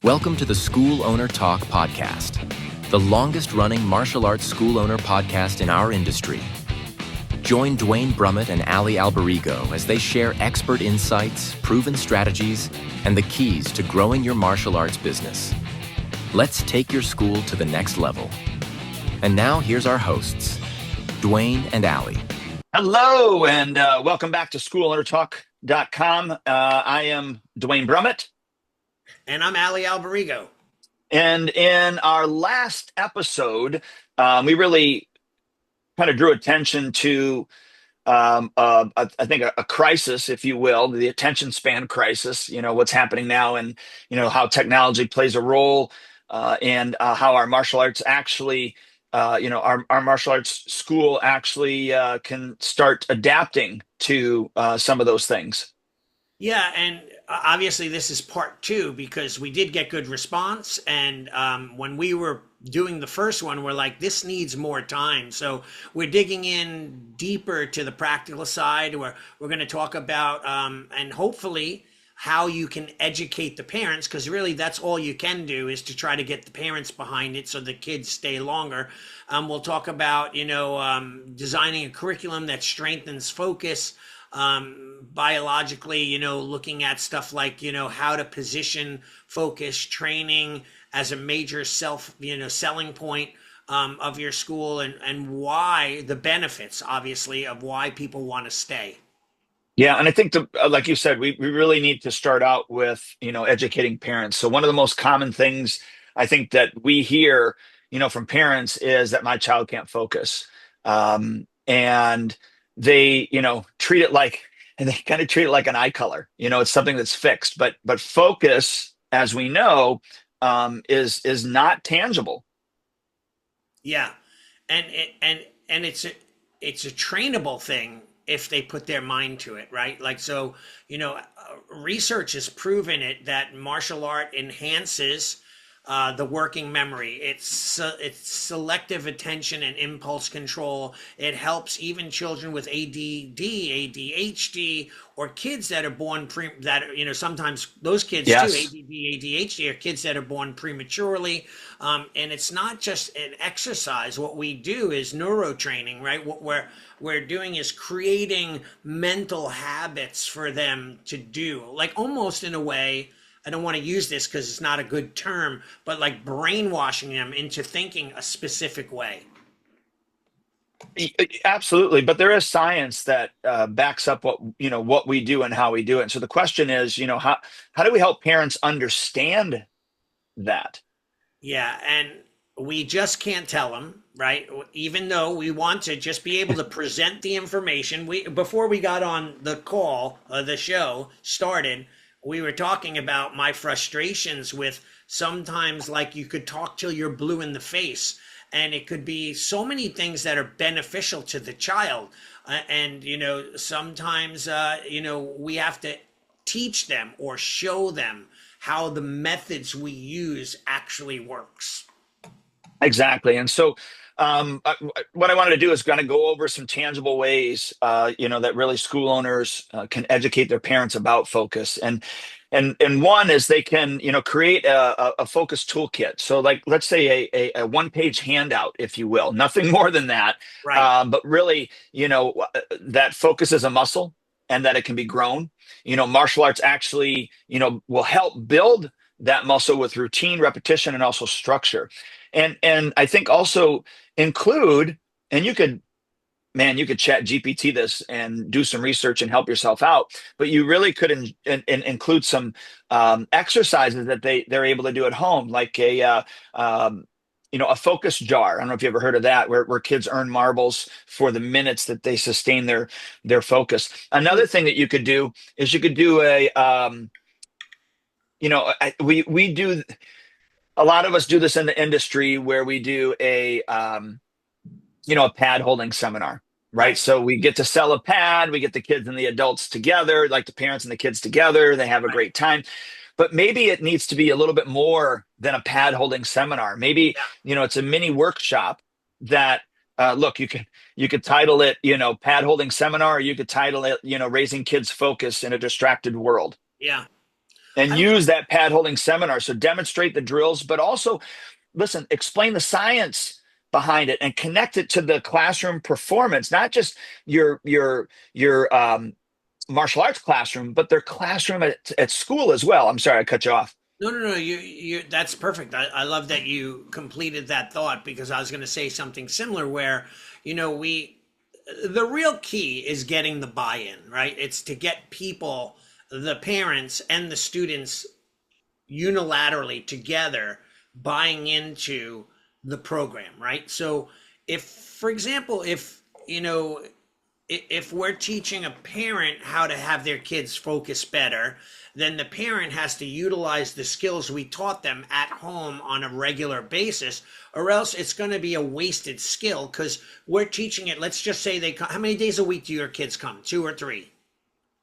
Welcome to the School Owner Talk podcast, the longest running martial arts school owner podcast in our industry. Join Duane Brumitt and Allie Alberigo as they share expert insights, proven strategies, and the keys to growing your martial arts business. Let's take your school to the next level. And now here's our hosts, Duane and Allie. Hello, and welcome back to schoolownertalk.com. I am Duane Brumitt. And I'm Allie Alberigo. And in our last episode, we really kind of drew attention to, I think, a crisis, if you will, the attention span crisis, what's happening now and, how technology plays a role and how our martial arts actually, our martial arts school actually can start adapting to some of those things. Yeah, and obviously this is part two because we did get good response. And when we were doing the first one, we're like, this needs more time. So we're digging in deeper to the practical side. We're going to talk about, and hopefully, how you can educate the parents, because really that's all you can do is to try to get the parents behind it so the kids stay longer. We'll talk about, designing a curriculum that strengthens focus, biologically, looking at stuff like, how to position focus training as a major selling point of your school, and why the benefits, obviously, of why people want to stay. Yeah, and I think, like you said, we really need to start out with, educating parents. So one of the most common things I think that we hear, from parents is that my child can't focus. And they, treat it like, and they kind of treat it like an eye color. It's something that's fixed. But focus, as we know, is not tangible. Yeah, and it's a trainable thing if they put their mind to it, right? Like, so, research has proven it that martial art enhances the working memory. It's selective attention and impulse control. It helps even children with ADD, ADHD, or kids that are born sometimes those kids Yes. too, ADD, ADHD, are kids that are born prematurely. And it's not just an exercise. What we do is neurotraining, right? What we're doing is creating mental habits for them to do, like almost in a way, I don't want to use this because it's not a good term, but like brainwashing them into thinking a specific way. Absolutely, but there is science that backs up what we do and how we do it. And so the question is, how do we help parents understand that? Yeah, and we just can't tell them, right? Even though we want to just be able to present the information. Before we got on the call, the show started, we were talking about my frustrations with sometimes, like, you could talk till you're blue in the face, and it could be so many things that are beneficial to the child. And, sometimes, we have to teach them or show them how the methods we use actually works. Exactly. And so what I wanted to do is kind of go over some tangible ways, that really school owners can educate their parents about focus. And one is they can, create a focus toolkit. So, like, let's say a one-page handout, if you will, nothing more than that. Right. But really, that focus is a muscle and that it can be grown. Martial arts actually, will help build that muscle with routine, repetition, and also structure. And I think also include, and you could chat GPT this and do some research and help yourself out, but you really could include some exercises that they're able to do at home, like a focus jar. I don't know if you ever heard of that, where kids earn marbles for the minutes that they sustain their focus. Another thing that you could do is you could do we do. A lot of us do this in the industry where we do a pad holding seminar, right? So we get to sell a pad, we get the kids and the adults together, like the parents and the kids together, they have a great time. But maybe it needs to be a little bit more than a pad holding seminar. Maybe, it's a mini workshop that, look, you could title it, pad holding seminar, or you could title it, raising kids' focus in a distracted world. Yeah. and use that pad holding seminar. So demonstrate the drills, but also listen, explain the science behind it and connect it to the classroom performance, not just your martial arts classroom, but their classroom at school as well. I'm sorry, I cut you off. No. You. That's perfect. I love that you completed that thought because I was going to say something similar. Where, the real key is getting the buy-in, right? It's to get people, the parents and the students, unilaterally together buying into the program, right? So, if, for example, if we're teaching a parent how to have their kids focus better, then the parent has to utilize the skills we taught them at home on a regular basis, or else it's going to be a wasted skill because we're teaching it. Let's just say they come. How many days a week do your kids come? 2 or 3?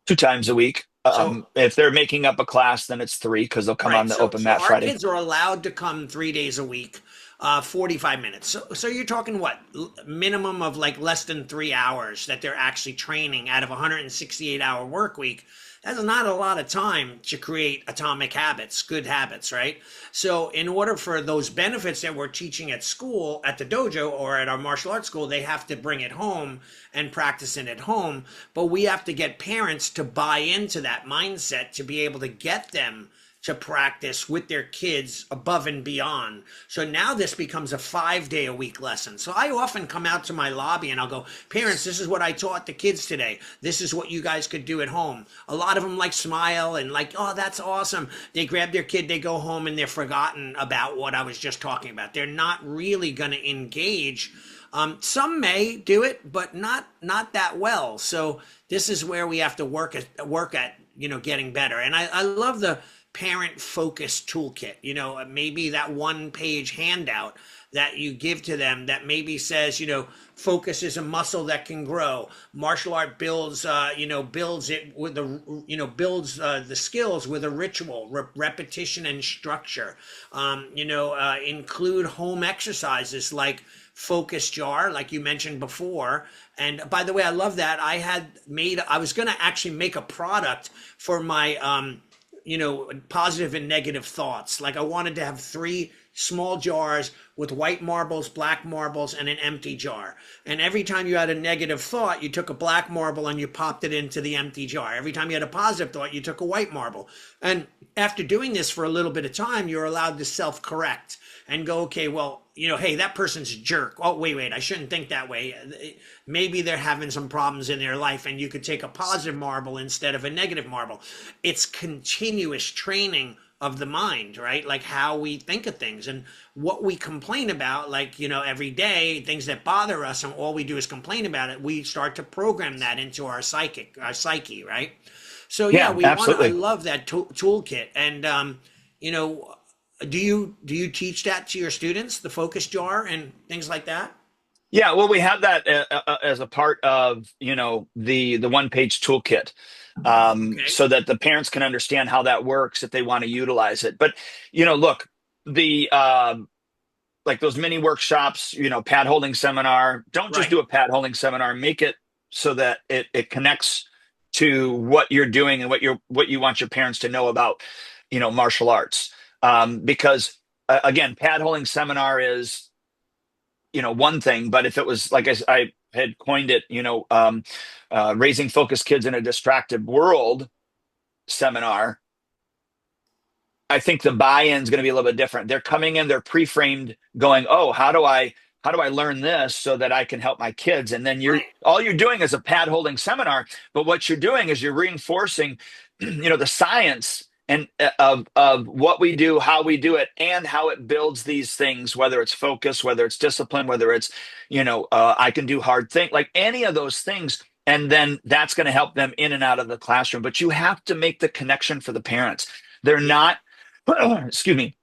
2 times a week. So, If they're making up a class, then it's 3 because they'll come right. on the open So mat our Friday. kids are allowed to come 3 days a week, 45 minutes. So you're talking what? Minimum of like less than 3 hours that they're actually training out of a 168-hour work week. That's not a lot of time to create atomic habits, good habits, right? So in order for those benefits that we're teaching at school, at the dojo or at our martial arts school, they have to bring it home and practice it at home. But we have to get parents to buy into that mindset to be able to get them to practice with their kids above and beyond. So now this becomes a 5-day-a-week lesson. So I often come out to my lobby and I'll go, parents, this is what I taught the kids today. This is what you guys could do at home. A lot of them like smile and like, oh, that's awesome. They grab their kid, they go home and they're forgotten about what I was just talking about. They're not really going to engage. Some may do it, but not that well. So this is where we have to work at getting better. And I love the parent focus toolkit, maybe that 1-page handout that you give to them that maybe says, focus is a muscle that can grow. Martial art builds it with builds the skills with a ritual, repetition and structure. Include home exercises like focus jar, like you mentioned before. And by the way, I love that. I was going to actually make a product for my, positive and negative thoughts. Like I wanted to have 3 small jars with white marbles, black marbles, and an empty jar. And every time you had a negative thought, you took a black marble and you popped it into the empty jar. Every time you had a positive thought, you took a white marble. And after doing this for a little bit of time, you're allowed to self-correct and go, okay, well, hey, that person's a jerk. Oh, wait, I shouldn't think that way. Maybe they're having some problems in their life, and you could take a positive marble instead of a negative marble. It's continuous training of the mind, right? Like how we think of things and what we complain about, like, every day, things that bother us, and all we do is complain about it. We start to program that into our psyche, right? So yeah, I love that toolkit. And, do you teach that to your students, the focus jar and things like that? Yeah, well, we have that as a part of the 1-page toolkit, Okay. so that the parents can understand how that works if they want to utilize it. But look, the like those mini workshops, pad holding seminar. Don't just Right. do a pad holding seminar. Make it so that it connects to what you're doing and what you want your parents to know about martial arts. Because again, pad holding seminar is one thing, but if it was like I had coined it, raising focused kids in a distracted world seminar, I think the buy-in is going to be a little bit different. They're coming in, they're pre-framed, going, "Oh, how do I learn this so that I can help my kids?" And then Right. all you're doing is a pad holding seminar, but what you're doing is you're reinforcing, the science and of what we do, how we do it, and how it builds these things, whether it's focus, whether it's discipline, whether it's I can do hard things, like any of those things. And then that's going to help them in and out of the classroom. But you have to make the connection for the parents. They're Yeah. not, excuse me,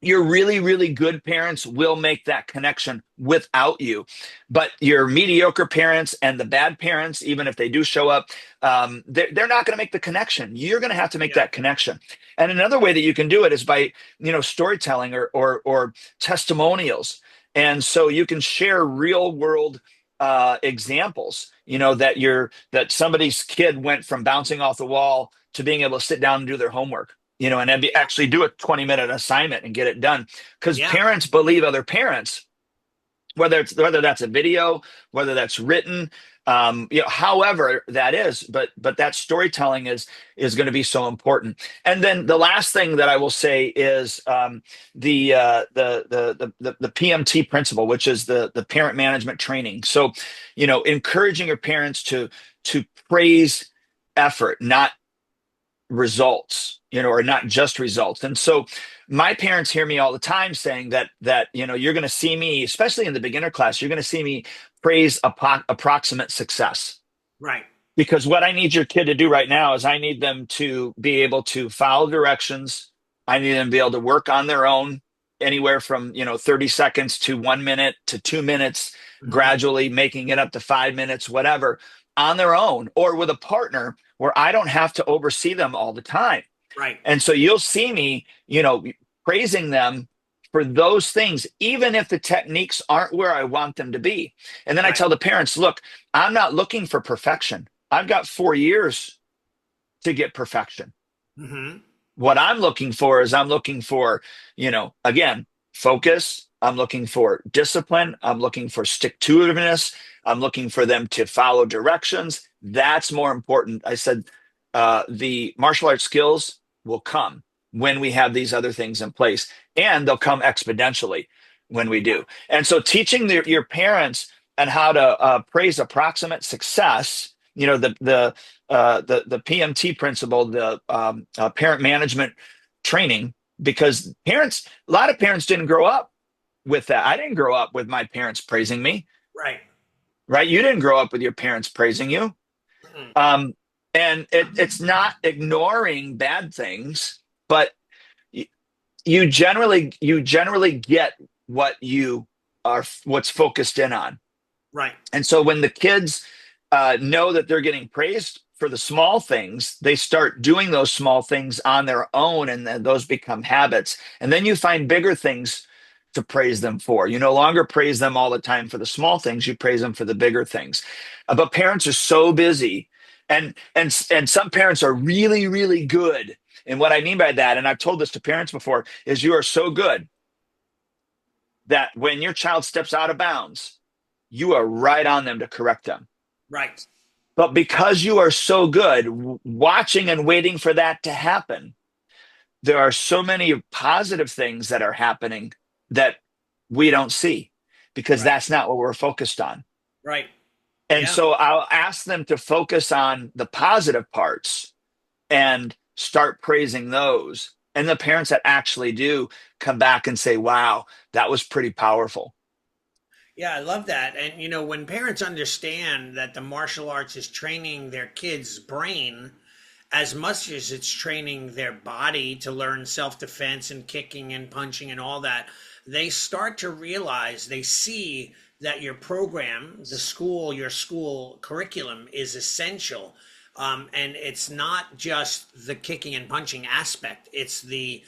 your really, really good parents will make that connection without you. But your mediocre parents and the bad parents, even if they do show up, they're not going to make the connection. You're going to have to make Yeah. that connection. And another way that you can do it is by, storytelling or testimonials. And so you can share real world examples, that somebody's kid went from bouncing off the wall to being able to sit down and do their homework. and actually do a 20-minute assignment and get it done. Because Yeah. parents believe other parents, whether that's a video, whether that's written, however that is, but that storytelling is going to be so important. And then the last thing that I will say is the PMT principle, which is the parent management training. So, encouraging your parents to praise effort, not results, or not just results. And so my parents hear me all the time saying that you're going to see me, especially in the beginner class, you're going to see me praise approximate success. Right. Because what I need your kid to do right now is I need them to be able to follow directions. I need them to be able to work on their own, anywhere from 30 seconds to 1 minute to 2 minutes, gradually making it up to 5 minutes, whatever, on their own, or with a partner where I don't have to oversee them all the time. Right. And so you'll see me, praising them for those things, even if the techniques aren't where I want them to be. And then I tell the parents, look, I'm not looking for perfection. I've got 4 years to get perfection. What I'm looking for is again, focus. I'm looking for discipline. I'm looking for stick-to-itiveness. I'm looking for them to follow directions. That's more important. I said the martial arts skills will come when we have these other things in place, and they'll come exponentially when we do. And so teaching your parents on how to praise approximate success, the PMT principle, the parent management training, because a lot of parents didn't grow up with that. I didn't grow up with my parents praising me. Right. You didn't grow up with your parents praising you. And it's not ignoring bad things, but you generally get what's focused in on. Right. And so when the kids know that they're getting praised for the small things, they start doing those small things on their own, and then those become habits. And then you find bigger things to praise them for. You no longer praise them all the time for the small things, you praise them for the bigger things. But parents are so busy, and some parents are really, really good. And what I mean by that, and I've told this to parents before, is you are so good that when your child steps out of bounds, you are right on them to correct them. Right. But because you are so good watching and waiting for that to happen, there are so many positive things that are happening that we don't see, because that's not what we're focused on. Right. And so I'll ask them to focus on the positive parts and start praising those. And the parents that actually do come back and say, wow, that was pretty powerful. Yeah, I love that. And when parents understand that the martial arts is training their kids' brain as much as it's training their body to learn self-defense and kicking and punching and all that, they start to realize, they see that your program, your school curriculum is essential. And it's not just the kicking and punching aspect, it's the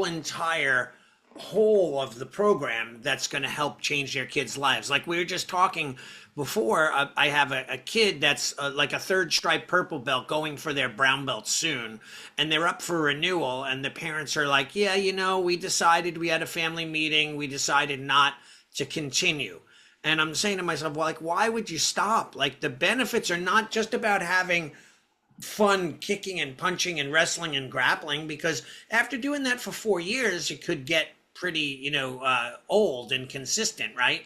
entire whole of the program that's going to help change their kids' lives. Like we were just talking before, I have a kid that's like a 3rd stripe purple belt going for their brown belt soon, and they're up for renewal, and the parents are like, yeah, we decided, we had a family meeting, we decided not to continue. And I'm saying to myself, well, like, why would you stop? Like, the benefits are not just about having fun kicking and punching and wrestling and grappling, because after doing that for 4 years, it could get pretty, old and consistent, right?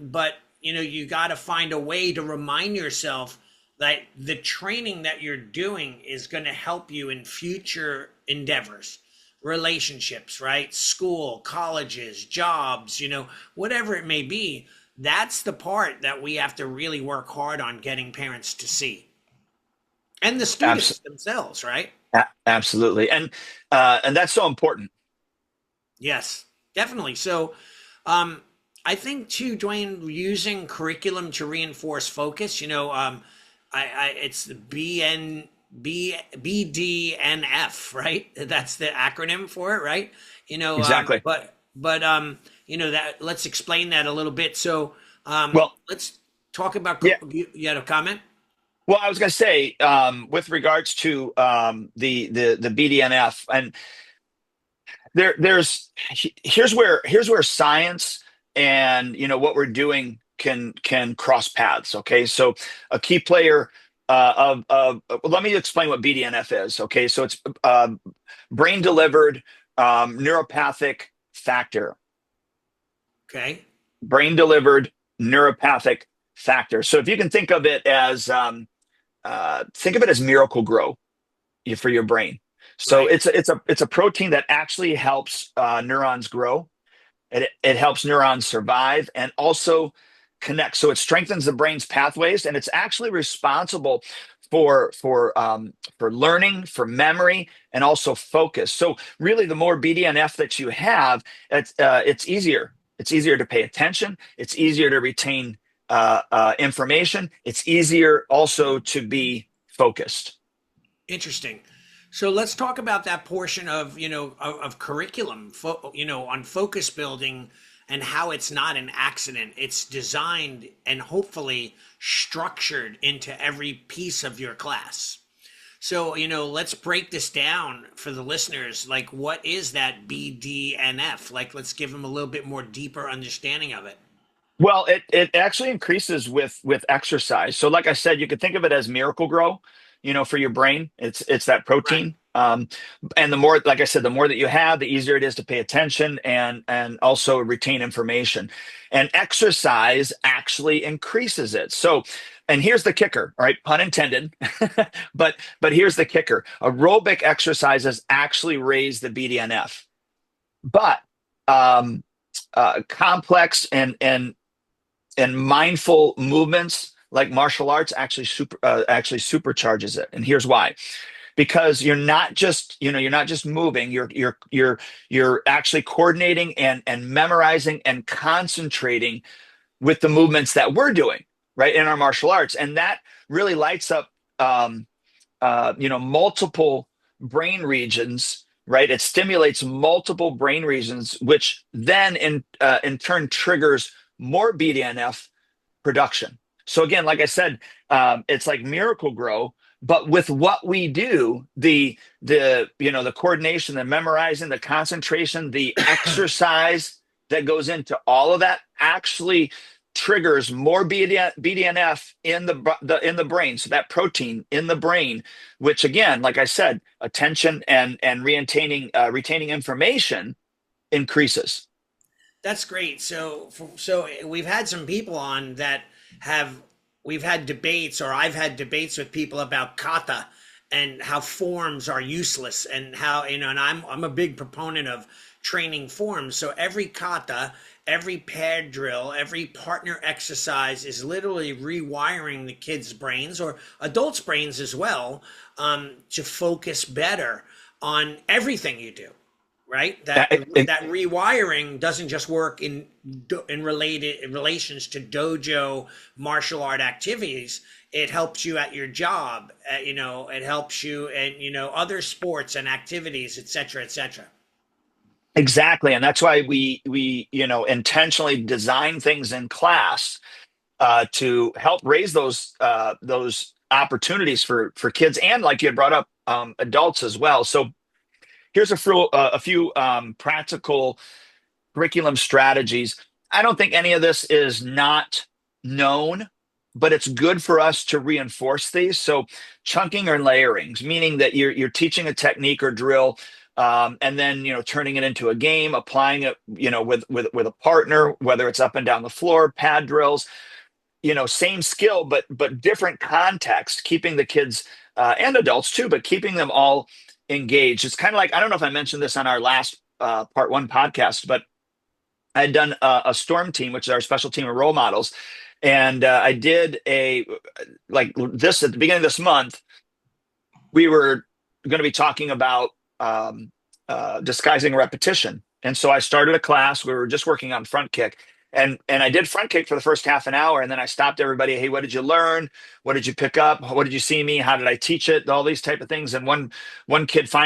But, you got to find a way to remind yourself that the training that you're doing is going to help you in future endeavors, relationships, right? School, colleges, jobs, whatever it may be. That's the part that we have to really work hard on getting parents to see. And the students themselves, right? Absolutely. And that's so important. Yes, definitely. So I think too, Duane, using curriculum to reinforce focus, it's the BDNF, right? That's the acronym for it, right? Exactly. That, let's explain that a little bit. So well, let's talk about, yeah. You had a comment? Well, I was going to say, with regards to the BDNF, and here's where science and what we're doing can cross paths. Okay, so a key player well, let me explain what BDNF is. Okay, so it's brain delivered neuropathic factor. Okay. Brain delivered neuropathic factor. So if you can think of it as Miracle Grow for your brain. So Right. it's a protein that actually helps neurons grow. It helps neurons survive and also connect. So it strengthens the brain's pathways, and it's actually responsible for learning, for memory, and also focus. So really, the more BDNF that you have, it's easier. It's easier to pay attention. It's easier to retain information. It's easier also to be focused. Interesting. So let's talk about that portion of, of curriculum, on focus building and how it's not an accident. It's designed and hopefully structured into every piece of your class. So, let's break this down for the listeners. Like, what is that BDNF? Like, let's give them a little bit more deeper understanding of it. Well, it actually increases with exercise. So, like I said, you could think of it as Miracle Grow, for your brain. It's that Right. protein. And the more, like I said, the more that you have, the easier it is to pay attention and also retain information. And exercise actually increases it. So, and here's the kicker, all right, pun intended. but here's the kicker: aerobic exercises actually raise the BDNF, but um, complex and mindful movements like martial arts actually supercharges it. And here's why: because you're not just moving, you're actually coordinating and memorizing and concentrating with the movements that we're doing right in our martial arts, and that really lights up multiple brain regions. Right, it stimulates multiple brain regions, which then in turn triggers more BDNF production. So again, like I said, it's like Miracle Grow, but with what we do, the coordination, the memorizing, the concentration, the exercise that goes into all of that actually triggers more BDNF in the brain. So that protein in the brain, which again, like I said, attention and retaining information increases. That's great. So we've had some people on that have we've had debates, or I've had debates with people about kata and how forms are useless, and how, and I'm a big proponent of training forms. So every kata, every pad drill, every partner exercise is literally rewiring the kids' brains, or adults' brains as well, to focus better on everything you do, right? Uh, That rewiring doesn't just work in relations to dojo martial art activities. It helps you at your job. It helps you in other sports and activities, etc., etc. Exactly, and that's why we intentionally design things in class to help raise those opportunities for kids, and like you had brought up, adults as well. So here's a few practical curriculum strategies. I don't think any of this is not known, but it's good for us to reinforce these. So chunking or layerings, meaning that you're teaching a technique or drill, and then turning it into a game, applying it with a partner, whether it's up and down the floor, pad drills. Same skill, but different context, keeping the kids and adults too, but keeping them all engaged. It's kind of like, I don't know if I mentioned this on our last part one podcast, but I had done a storm team, which is our special team of role models. And I did like this at the beginning of this month. We were going to be talking about disguising repetition. And so I started a class. We were just working on front kick. And I did front kick for the first half an hour. And then I stopped everybody. Hey, what did you learn? What did you pick up? What did you see me? How did I teach it? All these type of things. And one kid finally